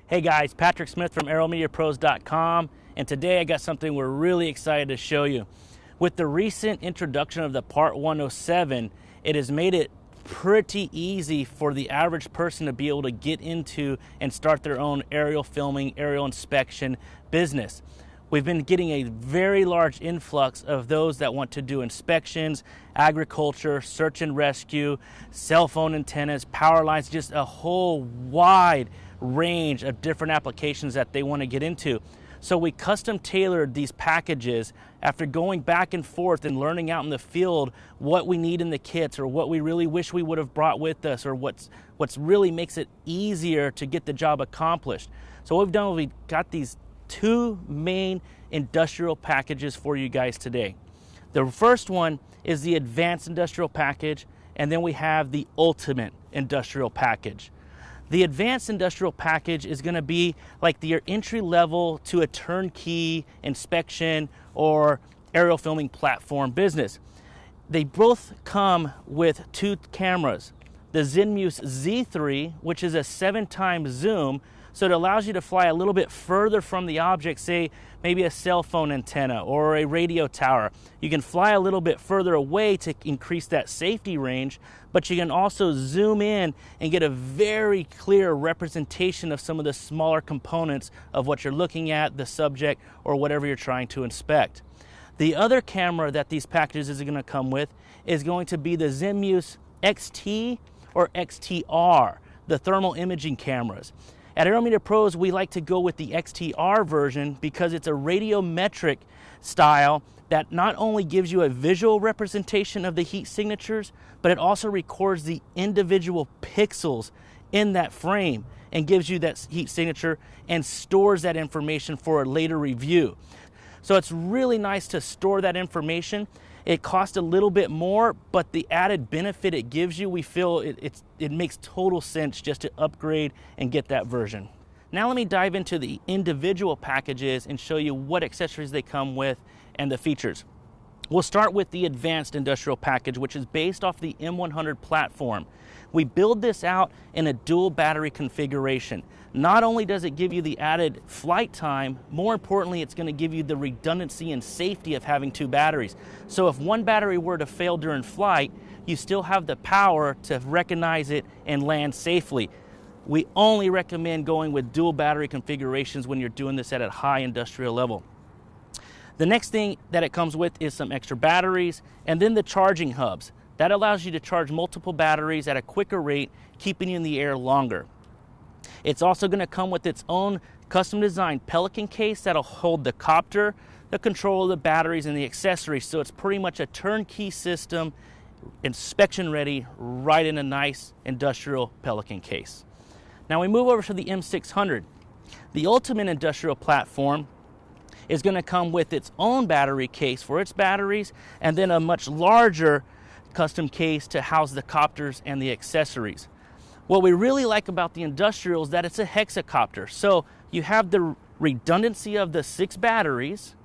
Hey guys, Patrick Smith from AeroMediaPros.com, and today I got something we're really excited to show you. With the recent introduction of the Part 107, it has made it pretty easy for the average person to be able to get into and start their own aerial filming, aerial inspection business. We've been getting a very large influx of those that want to do inspections, agriculture, search and rescue, cell phone antennas, power lines, just a whole wide range of different applications that they want to get into. So we custom tailored these packages after going back and forth and learning out in the field what we need in the kits, or what we really wish we would have brought with us, or what's really makes it easier to get the job accomplished. So what we've done is we got these two main industrial packages for you guys today. The first one is the Advanced Industrial Package, and then we have the Ultimate Industrial Package. The Advanced Industrial Package is going to be like your entry level to a turnkey inspection or aerial filming platform business. They both come with two cameras. The Zenmuse Z3, which is a 7x zoom, so it allows you to fly a little bit further from the object, say maybe a cell phone antenna or a radio tower. You can fly a little bit further away to increase that safety range, but you can also zoom in and get a very clear representation of some of the smaller components of what you're looking at, the subject, or whatever you're trying to inspect. The other camera that these packages are going to come with is going to be the Zenmuse XT or XTR, the thermal imaging cameras. At AeroMedia Pros, we like to go with the XTR version because it's a radiometric style that not only gives you a visual representation of the heat signatures, but it also records the individual pixels in that frame and gives you that heat signature and stores that information for a later review. So it's really nice to store that information. It costs a little bit more, but the added benefit it gives you, we feel it makes total sense just to upgrade and get that version. Now let me dive into the individual packages and show you what accessories they come with and the features. We'll start with the Advanced Industrial Package, which is based off the M100 platform. We build this out in a dual battery configuration. Not only does it give you the added flight time, more importantly, it's going to give you the redundancy and safety of having two batteries. So if one battery were to fail during flight, you still have the power to recognize it and land safely. We only recommend going with dual battery configurations when you're doing this at a high industrial level. The next thing that it comes with is some extra batteries, and then the charging hubs. That allows you to charge multiple batteries at a quicker rate, keeping you in the air longer. It's also going to come with its own custom designed Pelican case that'll hold the copter, the control of the batteries, and the accessories. So it's pretty much a turnkey system, inspection ready, right in a nice industrial Pelican case. Now we move over to the M600. The Ultimate Industrial Platform is going to come with its own battery case for its batteries, and then a much larger custom case to house the copters and the accessories. What we really like about the industrial is that it's a hexacopter. So you have the redundancy of the 6 batteries.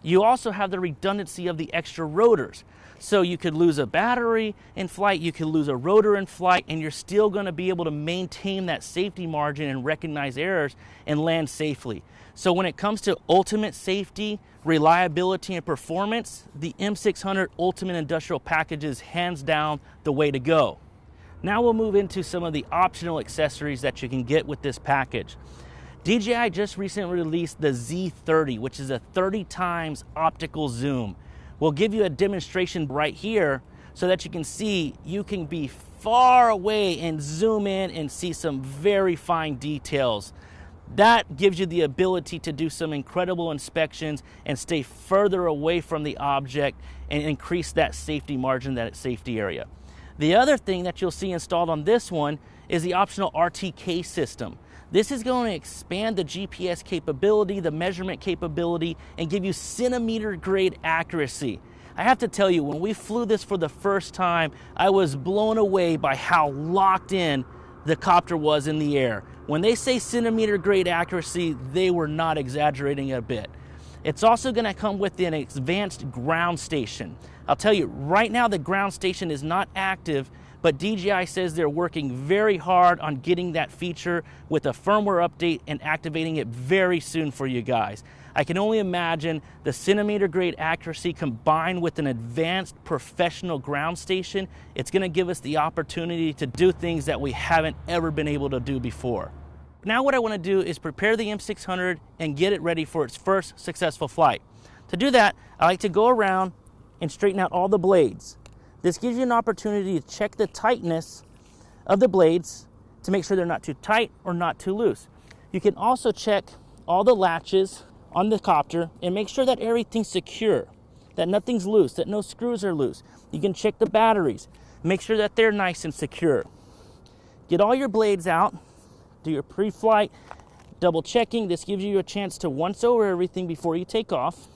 You also have the redundancy of the extra rotors. So you could lose a battery in flight, you could lose a rotor in flight, and you're still going to be able to maintain that safety margin and recognize errors and land safely. So when it comes to ultimate safety, reliability, and performance, the M600 Ultimate Industrial Package is hands down the way to go. Now we'll move into some of the optional accessories that you can get with this package. DJI just recently released the Z30, which is a 30x optical zoom. We'll give you a demonstration right here so that you can see you can be far away and zoom in and see some very fine details. That gives you the ability to do some incredible inspections and stay further away from the object and increase that safety margin, that safety area. The other thing that you'll see installed on this one is the optional RTK system. This is going to expand the GPS capability, the measurement capability, and give you centimeter grade accuracy. I have to tell you, when we flew this for the first time, I was blown away by how locked in the copter was in the air. When they say centimeter grade accuracy, they were not exaggerating a bit. It's also going to come with an advanced ground station. I'll tell you, right now the ground station is not active but DJI says they're working very hard on getting that feature with a firmware update and activating it very soon for you guys. I can only imagine the centimeter grade accuracy combined with an advanced professional ground station. It's going to give us the opportunity to do things that we haven't ever been able to do before. Now what I want to do is prepare the M600 and get it ready for its first successful flight. To do that, I like to go around and straighten out all the blades. This gives you an opportunity to check the tightness of the blades to make sure they're not too tight or not too loose. You can also check all the latches on the copter and make sure that everything's secure, that nothing's loose, that no screws are loose. You can check the batteries, make sure that they're nice and secure. Get all your blades out, do your pre-flight double checking. This gives you a chance to once over everything before you take off.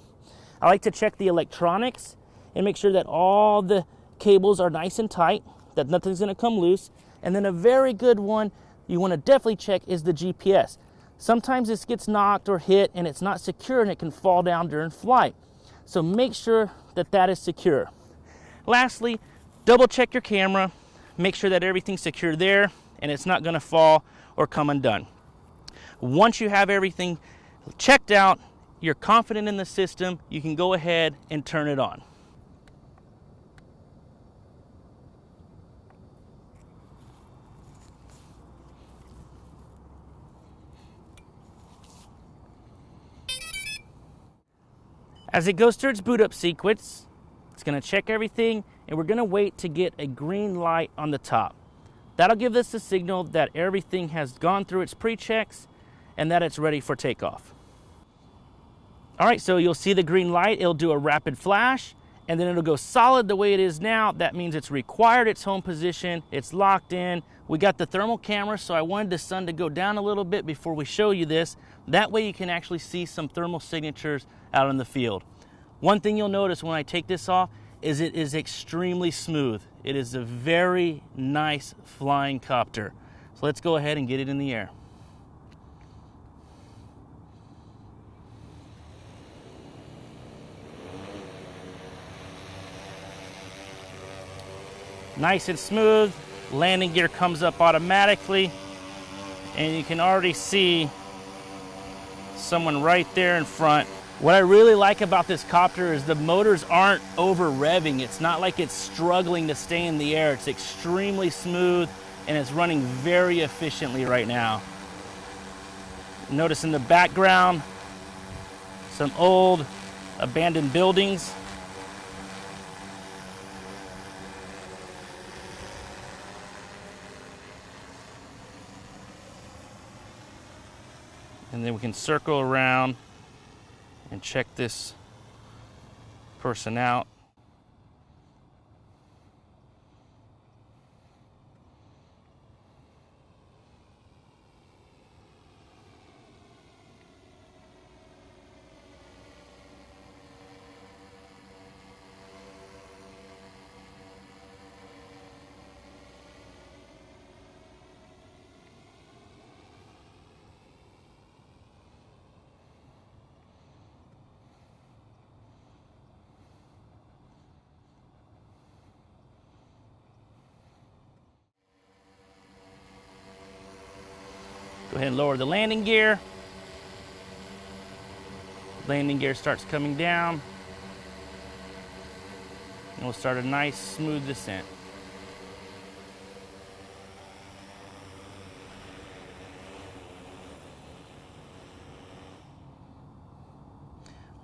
I like to check the electronics and make sure that all the cables are nice and tight, that nothing's gonna come loose. And then a very good one you wanna definitely check is the GPS. Sometimes this gets knocked or hit and it's not secure and it can fall down during flight. So make sure that that is secure. Lastly, double check your camera. Make sure that everything's secure there and it's not gonna fall or come undone. Once you have everything checked out, you're confident in the system, you can go ahead and turn it on. As it goes through its boot up sequence, it's going to check everything and we're going to wait to get a green light on the top. That'll give us the signal that everything has gone through its pre-checks and that it's ready for takeoff. All right, so you'll see the green light. It'll do a rapid flash and then it'll go solid the way it is now. That means it's required its home position. It's locked in. We got the thermal camera, so I wanted the sun to go down a little bit before we show you this. That way you can actually see some thermal signatures out in the field. One thing you'll notice when I take this off is it is extremely smooth. It is a very nice flying copter. So let's go ahead and get it in the air. Nice and smooth. Landing gear comes up automatically and you can already see someone right there in front. What I really like about this copter is the motors aren't over revving. It's not like it's struggling to stay in the air. It's extremely smooth and it's running very efficiently right now. Notice in the background some old abandoned buildings. And then we can circle around and check this person out. Go ahead and lower the landing gear. Landing gear starts coming down. And we'll start a nice smooth descent.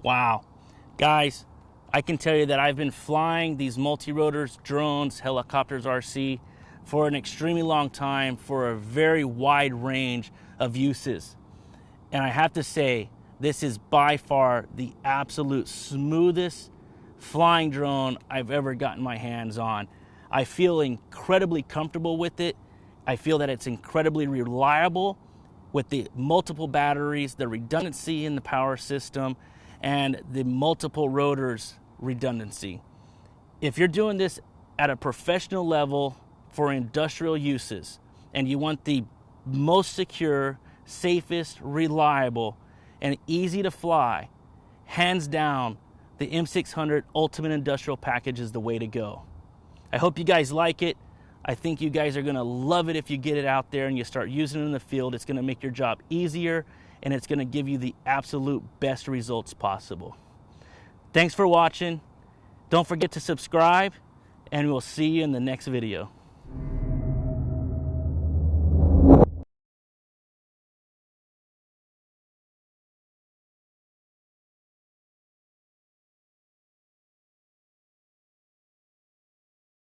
Wow. Guys, I can tell you that I've been flying these multi-rotors, drones, helicopters, RC for an extremely long time for a very wide range of uses. And I have to say, this is by far the absolute smoothest flying drone I've ever gotten my hands on. I feel incredibly comfortable with it. I feel that it's incredibly reliable with the multiple batteries, the redundancy in the power system, and the multiple rotors redundancy. If you're doing this at a professional level for industrial uses and you want the most secure, safest, reliable, and easy to fly, hands down, the M600 Ultimate Industrial Package is the way to go. I hope you guys like it. I think you guys are gonna love it if you get it out there and you start using it in the field. It's gonna make your job easier, and it's gonna give you the absolute best results possible. Thanks for watching. Don't forget to subscribe, and we'll see you in the next video.